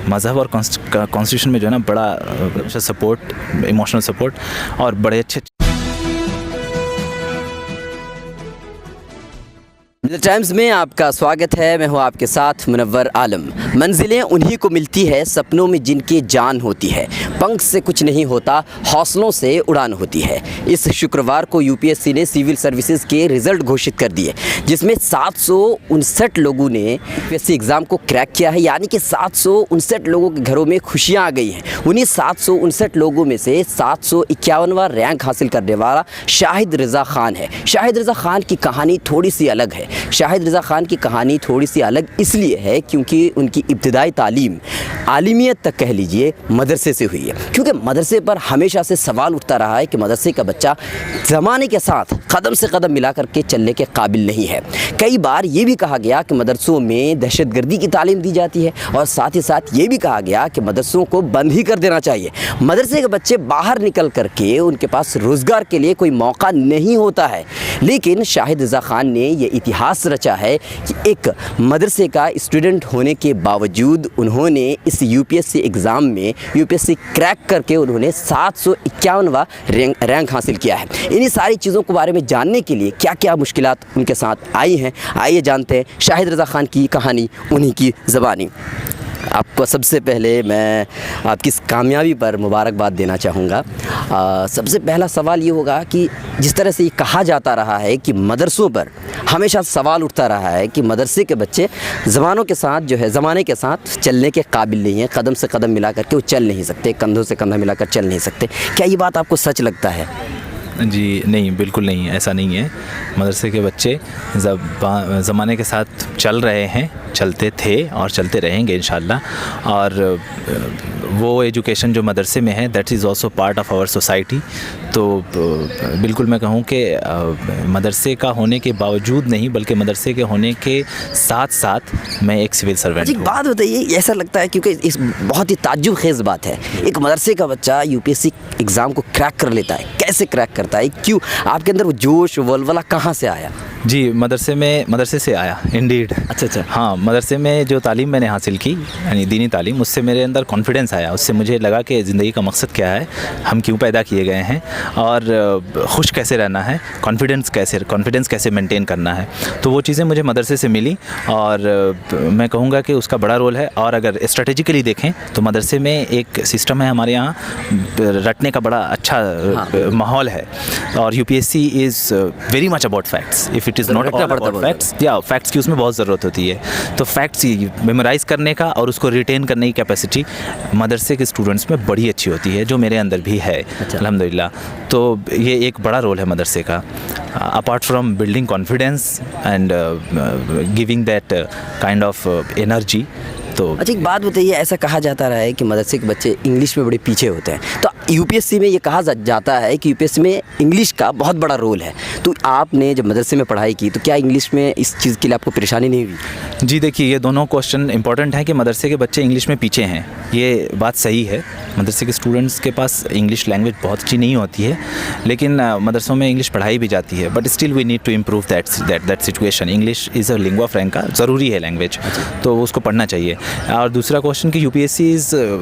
मज़हब और कॉन्स्टिट्यूशन में जो है ना बड़ा सपोर्ट, इमोशनल सपोर्ट और बड़े अच्छे मिलत टाइम्स में आपका स्वागत है। मैं हूं आपके साथ मुनव्वर आलम। मंजिलें उन्हीं को मिलती है सपनों में जिनकी जान होती है, पंख से कुछ नहीं होता, हौसलों से उड़ान होती है। इस शुक्रवार को यूपीएससी ने सिविल सर्विसेज के रिज़ल्ट घोषित कर दिए, जिसमें 759 लोगों ने यूपीएससी एग्ज़ाम को क्रैक किया है। यानी कि 759 लोगों के घरों में खुशियाँ आ गई हैं। उन्हीं 759 लोगों में से 751वां रैंक हासिल करने वाला शाहिद रज़ा खान है। शाहिद रज़ा खान की कहानी थोड़ी सी अलग है। शाहिद रज़ा खान की कहानी थोड़ी सी अलग इसलिए है क्योंकि उनकी इब्तिदाई तालीम आलिमियत तक कह लीजिए मदरसे से हुई है। क्योंकि मदरसे पर हमेशा से सवाल उठता रहा है कि मदरसे का बच्चा ज़माने के साथ कदम से कदम मिला करके चलने के काबिल नहीं है। कई बार ये भी कहा गया कि मदरसों में दहशतगर्दी की तालीम दी जाती है और साथ ही साथ ये भी कहा गया कि मदरसों को बंद ही कर देना चाहिए। मदरसे के बच्चे बाहर निकल करके उनके पास रोज़गार के लिए कोई मौका नहीं होता है। लेकिन शाहिद रज़ा खान ने ये इतिहास रचा है कि एक मदरसे का स्टूडेंट होने के बावजूद उन्होंने इस यूपीएससी एग्ज़ाम में यूपीएससी क्रैक करके उन्होंने 751वां रैंक हासिल किया है। इन्हीं सारी चीज़ों के बारे में जानने के लिए क्या क्या मुश्किलात उनके साथ आई हैं, आइए जानते हैं शाहिद रज़ा खान की कहानी उन्हीं की ज़बानी। आपको सबसे पहले मैं आपकी इस कामयाबी पर मुबारकबाद देना चाहूँगा। सबसे पहला सवाल ये होगा कि जिस तरह से ये कहा जाता रहा है कि मदरसों पर हमेशा सवाल उठता रहा है कि मदरसे के बच्चे ज़माने के साथ चलने के काबिल नहीं हैं, कदम से कदम मिला करके वो चल नहीं सकते, कंधों से कंधा मिलाकर चल नहीं सकते। क्या ये बात आपको सच लगता है? जी नहीं, बिल्कुल नहीं, ऐसा नहीं है। मदरसे के बच्चे ज़माने के साथ चल रहे हैं, चलते थे और चलते रहेंगे इंशाल्लाह। और वो एजुकेशन जो मदरसे में है that is also part of our society. तो बिल्कुल मैं कहूँ कि मदरसे का होने के बावजूद नहीं बल्कि मदरसे के होने के साथ साथ मैं एक सिविल सर्वेंट हूँ। बात बताइए, ऐसा लगता है क्योंकि इस बहुत ही ताज्जुब खेज़ बात है, एक मदरसे का बच्चा यूपीएससी एग्ज़ाम को क्रैक कर लेता है। कैसे क्रैक करता है, क्यों, आपके अंदर वो जोश वलवला कहाँ से आया? जी मदरसे से आया इंडीड। अच्छा। हाँ, मदरसे में जो तालीम मैंने हासिल की यानी दीनी तालीम, उससे मेरे अंदर कॉन्फिडेंस आया। उससे मुझे लगा कि ज़िंदगी का मकसद क्या है, हम क्यों पैदा किए गए हैं और खुश कैसे रहना है, कॉन्फिडेंस कैसे मेंटेन करना है। तो वो चीज़ें मुझे मदरसे से मिली और मैं कहूँगा कि उसका बड़ा रोल है। और अगर स्ट्रेटेजिकली देखें तो मदरसे में एक सिस्टम है हमारे यहाँ, रटने का बड़ा अच्छा माहौल है। और UPSC is very much about facts. If it is not about facts, या फैक्ट्स की उसमें बहुत ज़रूरत होती है। तो फैक्ट्स मेमोराइज़ करने का और उसको रिटेन करने की कैपेसिटी मदरसे के स्टूडेंट्स में बड़ी अच्छी होती है, जो मेरे अंदर भी है अल्हम्दुलिल्लाह। तो ये एक बड़ा रोल है मदरसे का, apart from building confidence and giving that kind of energy. तो अच्छा, एक बात बताइए, ऐसा कहा जाता रहा है कि मदरसे के बच्चे इंग्लिश में बड़े पीछे होते हैं, तो यूपीएससी में ये कहा जाता है कि यूपीएससी में इंग्लिश का बहुत बड़ा रोल है। तो आपने जब मदरसे में पढ़ाई की तो क्या इंग्लिश में इस चीज़ के लिए आपको परेशानी नहीं हुई? जी देखिए, ये दोनों क्वेश्चन इंपॉर्टेंट है कि मदरसे के बच्चे इंग्लिश में पीछे हैं, ये बात सही है। मदरसे के स्टूडेंट्स के पास इंग्लिश लैंग्वेज बहुत अच्छी नहीं होती है, लेकिन मदरसों में इंग्लिश पढ़ाई भी जाती है। But still we need to improve that situation. English is a lingua franca, ज़रूरी है लैंग्वेज, तो उसको पढ़ना चाहिए। और दूसरा क्वेश्चन कि यूपीएससी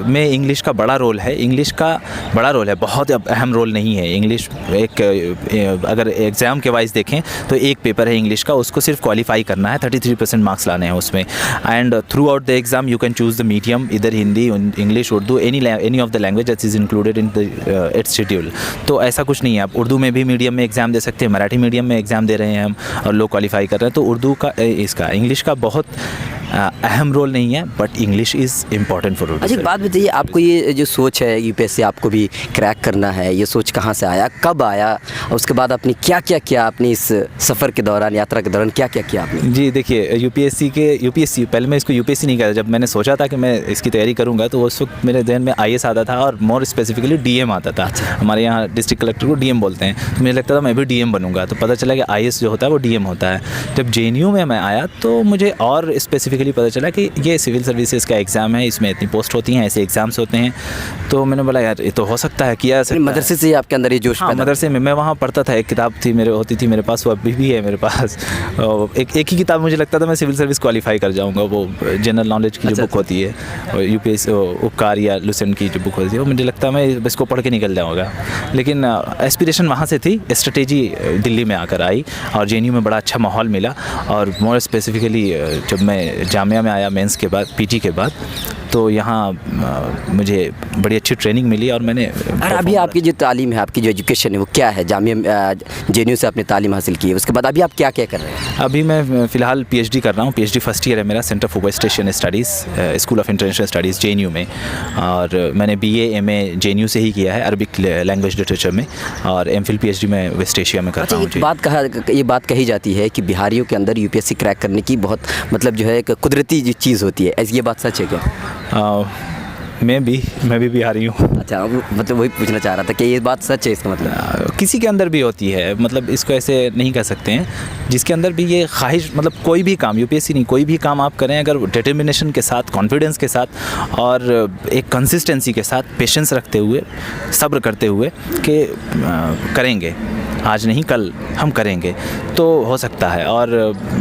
में इंग्लिश का बड़ा रोल है। इंग्लिश का बड़ा रोल है, बहुत अहम रोल नहीं है। इंग्लिश अगर एग्ज़ाम के वाइज देखें तो एक पेपर है इंग्लिश का, उसको सिर्फ क्वालिफाई करना है, 33% मार्क्स लाने हैं उसमें। And throughout the exam you can choose the medium, इधर Hindi, English, Urdu, any of the language that is included in its schedule. तो ऐसा कुछ नहीं है, आप उर्दू में भी मीडियम में एग्ज़ाम दे सकते हैं, मराठी मीडियम में एग्ज़ाम दे रहे हैं हम और लोग क्वालिफाई कर रहे हैं। तो उर्दू का इंग्लिश का बहुत अहम रोल नहीं है, but English is important for Urdu. अच्छा, एक बात बताइए, आपको ये जो सोच है यूपीएससी आपको भी क्रैक करना है, ये सोच कहाँ से आया, कब आया, और उसके बाद आपने क्या क्या किया, अपनी इस सफ़र के दौरान, यात्रा के दौरान क्या क्या किया आपने? जी देखिए, यूपीएससी पहले मैं इसको यूपीएससी नहीं कहता। जब मैंने सोचा था कि मैं इसकी तैयारी करूँगा तो उस वक्त मेरे जहन में आईएएस आता था और मोर स्पेसिफिकली डीएम आता था। हमारे यहाँ डिस्ट्रिक्ट कलेक्टर को डीएम बोलते हैं, तो मुझे लगता था मैं भी डीएम बनूँगा। तो पता चला कि आईएएस जो होता है वो डीएम होता है। जब जेएनयू में मैं आया तो मुझे और स्पेसिफिक स्पेसिफिकली पता चला कि ये सिविल सर्विसेज का एग्ज़ाम है, इसमें इतनी पोस्ट होती हैं, ऐसे एग्ज़ाम्स होते हैं। तो मैंने बोला यार ये तो हो सकता है, किया सकता है। मदरसे से आपके अंदर ये जोश हाँ, मदरसे में मैं वहाँ पढ़ता था, एक किताब थी होती थी मेरे पास, वो अभी भी है मेरे पास। एक ही किताब मुझे लगता था मैं सिविल सर्विस क्वालिफाई कर जाऊँगा, वो जनरल नॉलेज की जो बुक होती है, UPSC उपकार या लुसेंट की जो बुक होती है, वो मुझे लगता है मैं इसको पढ़ के निकल जाऊँगा। लेकिन एस्पिरेशन वहाँ से थी, स्ट्रेटेजी दिल्ली में आकर आई और JNU में बड़ा अच्छा माहौल मिला। और मोर स्पेसिफिकली जब मैं जामिया में आया मेंस के बाद, PG के बाद, तो यहाँ मुझे बड़ी अच्छी ट्रेनिंग मिली और मैंने। और अभी आपकी जो तालीम है, आपकी जो एजुकेशन है, वो क्या है? जामिया JNU से आपने तालीम हासिल की है, उसके बाद अभी आप क्या क्या कर रहे हैं? अभी मैं फ़िलहाल PhD कर रहा हूँ। PhD फर्स्ट ईयर है मेरा, centre for West Asian studies, school of international studies JNU में। और मैंने BA MA JNU से ही किया है, अरबिक लैंग्वेज लिटरेचर में, और MPhil PhD में वेस्ट एशिया में करता हूँ। ये बात कही जाती है कि बिहारियों के अंदर UPSC क्रैक करने की बहुत मतलब जो है एक कुदरती चीज़ होती है, ऐसी ये बात सच है क्या? मैं भी बिहारी हूँ। अच्छा, मतलब वही पूछना चाह रहा था कि ये बात सच है, इसका मतलब किसी के अंदर भी होती है, मतलब इसको ऐसे नहीं कह सकते हैं, जिसके अंदर भी ये ख्वाहिश, मतलब कोई भी काम, UPSC नहीं, कोई भी काम आप करें अगर डिटर्मिनेशन के साथ, कॉन्फिडेंस के साथ और एक कंसिस्टेंसी के साथ, पेशेंस रखते हुए, सब्र करते हुए कि करेंगे, आज नहीं कल हम करेंगे, तो हो सकता है। और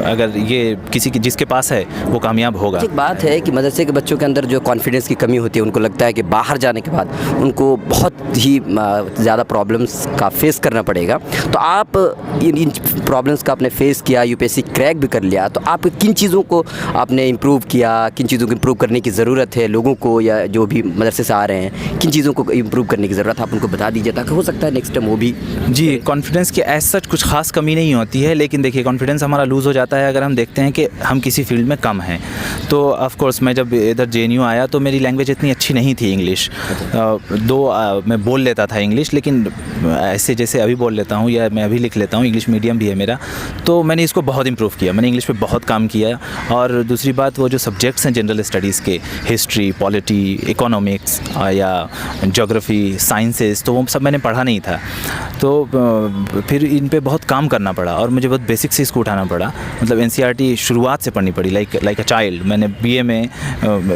अगर ये किसी की जिसके पास है वो कामयाब होगा। एक बात है कि मदरसे के बच्चों के अंदर जो कॉन्फिडेंस की कमी होती है, उनको लगता है कि बाहर जाने के बाद उनको बहुत ही ज़्यादा प्रॉब्लम्स का फेस करना पड़ेगा। तो आप इन प्रॉब्लम्स का आपने फेस किया, UPSC क्रैक भी कर लिया, तो आप किन चीज़ों को आपने इम्प्रूव किया, किन चीज़ों को इम्प्रूव करने की ज़रूरत है लोगों को, या जो भी मदरसे से आ रहे हैं, किन चीज़ों को इम्प्रूव करने की ज़रूरत है, आप उनको बता दीजिए, ताकि हो सकता है नेक्स्ट टाइम वो भी। जी, कॉन्फिडेंस की एज सच कुछ खास कमी नहीं होती है, लेकिन देखिए कॉन्फिडेंस हमारा लूज़ हो जाता है अगर हम देखते हैं कि हम किसी फील्ड में कम हैं। तो ऑफ कोर्स मैं जब इधर JNU आया तो मेरी लैंग्वेज इतनी अच्छी नहीं थी इंग्लिश, मैं बोल लेता था इंग्लिश, लेकिन ऐसे जैसे अभी बोल लेता हूँ या मैं अभी लिख लेता हूँ, इंग्लिश मीडियम भी है मेरा, तो मैंने इसको बहुत इम्प्रूव किया, मैंने इंग्लिश पे बहुत काम किया। और दूसरी बात, वो जो सब्जेक्ट्स हैं जनरल स्टडीज़ के, हिस्ट्री, पॉलिटी, इकोनॉमिक्स या जोग्राफ़ी, साइंसेस, तो वो सब मैंने पढ़ा नहीं था, तो फिर इन पे बहुत काम करना पड़ा और मुझे बहुत बेसिक से इसको उठाना पड़ा। मतलब NCERT शुरुआत से पढ़नी पड़ी, लाइक अ चाइल्ड। मैंने BA में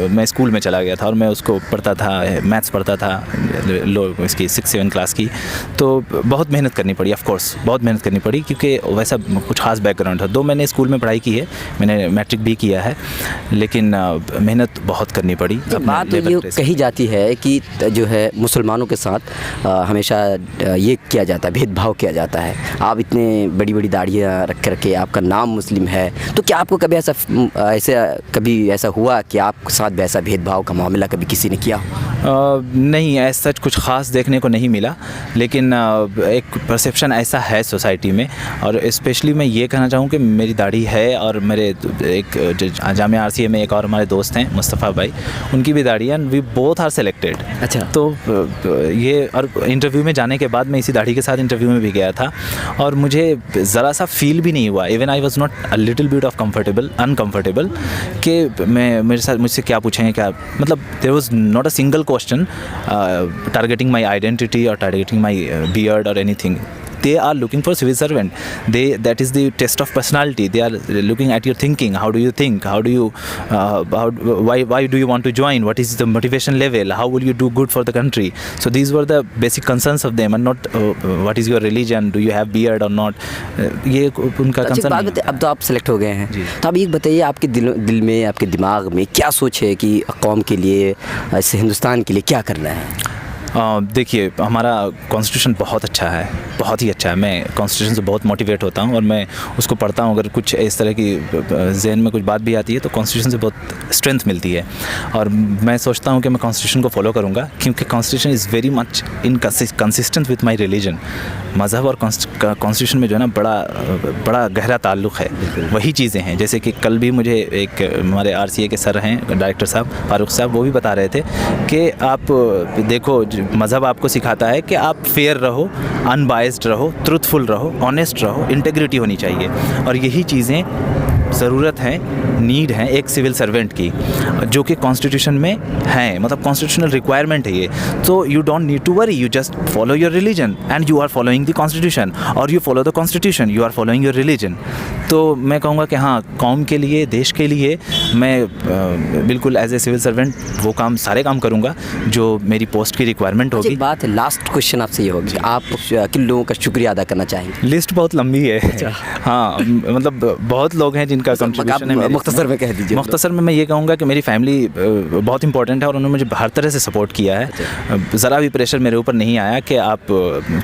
मैं स्कूल में चला गया था और मैं उसको पढ़ता था, मैथ्स पढ़ता था इसकी 6-7 क्लास की, तो बहुत मेहनत करनी पड़ी, ऑफ कोर्स बहुत मेहनत करनी पड़ी, क्योंकि वैसा कुछ खास बैकग्राउंड था। दो मैंने स्कूल में पढ़ाई की है, मैंने मैट्रिक भी किया है, लेकिन मेहनत बहुत करनी पड़ी। बात ये कही जाती है कि जो है मुसलमानों के साथ हमेशा ये किया जाता है, भेदभाव किया जाता है। आप इतने बड़ी बड़ी दाढ़ियाँ रख करके आपका नाम मुस्लिम है, तो क्या आपको कभी ऐसा हुआ कि आपके साथ वैसा भेदभाव का मामला कभी किसी ने किया? नहीं, ऐसा कुछ ख़ास देखने को नहीं मिला, लेकिन एक परसेप्शन ऐसा है सोसाइटी में। और स्पेशली मैं ये कहना चाहूँ कि मेरी दाढ़ी है, और मेरे एक जामिया RCA में एक और हमारे दोस्त हैं मुस्तफ़ा भाई, उनकी भी दाढ़ी है, and we both are selected. अच्छा, तो ये, और इंटरव्यू में जाने के बाद मैं इसी दाढ़ी के साथ इंटरव्यू में भी गया था और मुझे ज़रा सा फील भी नहीं हुआ, even I was not a little bit of uncomfortable कि मुझसे क्या पूछेंगे, क्या, मतलब there was not a single question targeting my identity और टारगेटिंग माई बियर्ड और anything. They are looking for civil servant. That is the test of personality. They are looking at your thinking. How do you think? How do you why do you want to join? What is the motivation level? How will you do good for the country? So these were the basic concerns of them, and not what is your religion? Do you have beard or not? ये उनका concern नहीं है। अब तो आप select हो गए हैं, तो अब ये बताइए, आपके दिल में, आपके दिमाग में क्या सोच है कि कौम के लिए, ऐसे हिंदुस्तान के लिए क्या करना है? देखिए, हमारा कॉन्स्टिट्यूशन बहुत अच्छा है, बहुत ही अच्छा है। मैं कॉन्स्टिट्यूशन से बहुत मोटिवेट होता हूँ और मैं उसको पढ़ता हूँ। अगर कुछ इस तरह की जहन में कुछ बात भी आती है तो कॉन्स्टिट्यूशन से बहुत स्ट्रेंथ मिलती है, और मैं सोचता हूँ कि मैं कॉन्स्टिट्यूशन को फॉलो करूँगा, क्योंकि constitution is very much in consistent with my religion. मज़हब और कॉन्स्टिट्यूशन में जो है ना बड़ा गहरा ताल्लुक़ है। वही चीज़ें हैं, जैसे कि कल भी मुझे एक हमारे RCA के सर हैं, डायरेक्टर साहब, फारूक साहब, वो भी बता रहे थे कि आप देखो, मज़हब आपको सिखाता है कि आप फेयर रहो, अनबायस्ड रहो, ट्रुथफुल रहो, ऑनेस्ट रहो, इंटेग्रिटी होनी चाहिए, और यही चीज़ें ज़रूरत है, नीड है एक सिविल सर्वेंट की, जो कि कॉन्स्टिट्यूशन में है, मतलब कॉन्स्टिट्यूशनल रिक्वायरमेंट है ये। तो you don't need to worry, you just follow your religion and you are following the constitution, और you follow the constitution, you are following your religion. तो मैं कहूँगा कि हाँ, कौम के लिए, देश के लिए मैं बिल्कुल एज ए सिविल सर्वेंट वो काम, सारे काम करूँगा जो मेरी पोस्ट की रिक्वायरमेंट होगी। एक बात, लास्ट क्वेश्चन आपसे ये होगी, आप किन लोगों का शुक्रिया अदा करना चाहेंगे? लिस्ट बहुत लंबी है। हाँ, मतलब बहुत लोग हैं जिनका कंट्रीब्यूशन है। मुख्तसर में कह दीजिए। मुख्तसर में मैं ये कहूँगा कि मेरी फैमिली बहुत इंपॉर्टेंट है और उन्होंने मुझे हर तरह से सपोर्ट किया है। ज़रा भी प्रेशर मेरे ऊपर नहीं आया कि आप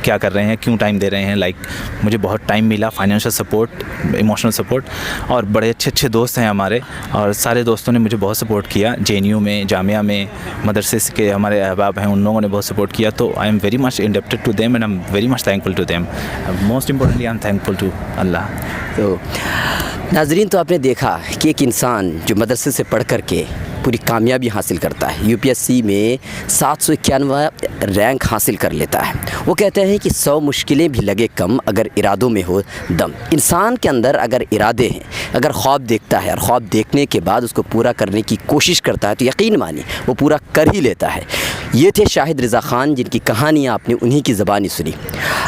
क्या कर रहे हैं, क्यों टाइम दे रहे हैं। लाइक मुझे बहुत टाइम मिला, फाइनेंशियल सपोर्ट, इमोशनल सपोर्ट, और बड़े अच्छे अच्छे दोस्त हैं हमारे, और सारे दोस्तों ने मुझे बहुत सपोर्ट किया। JNU में, जामिया में, मदरसे के हमारे अहबाब हैं, उन लोगों ने बहुत सपोर्ट किया। तो I am very much indebted to them and I am very much thankful to them. Most importantly I am thankful to Allah. तो नाजरीन, तो आपने देखा कि एक इंसान जो मदरसे से पढ़ कर के पूरी कामयाबी हासिल करता है, UPSC में 791 रैंक हासिल कर लेता है। वो कहते हैं कि 100 मुश्किलें भी लगे कम अगर इरादों में हो दम। इंसान के अंदर अगर इरादे हैं, अगर ख्वाब देखता है और ख्वाब देखने के बाद उसको पूरा करने की कोशिश करता है, तो यकीन मानिए वो पूरा कर ही लेता है। ये थे शाहिद रज़ा ख़ान, जिनकी कहानियाँ आपने उन्हीं की ज़बानी सुनी।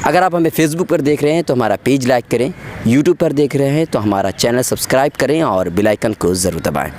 अगर आप हमें फेसबुक पर देख रहे हैं तो हमारा पेज लाइक करें, यूट्यूब पर देख रहे हैं तो हमारा चैनल सब्सक्राइब करें और बेल आइकन को ज़रूर दबाएँ।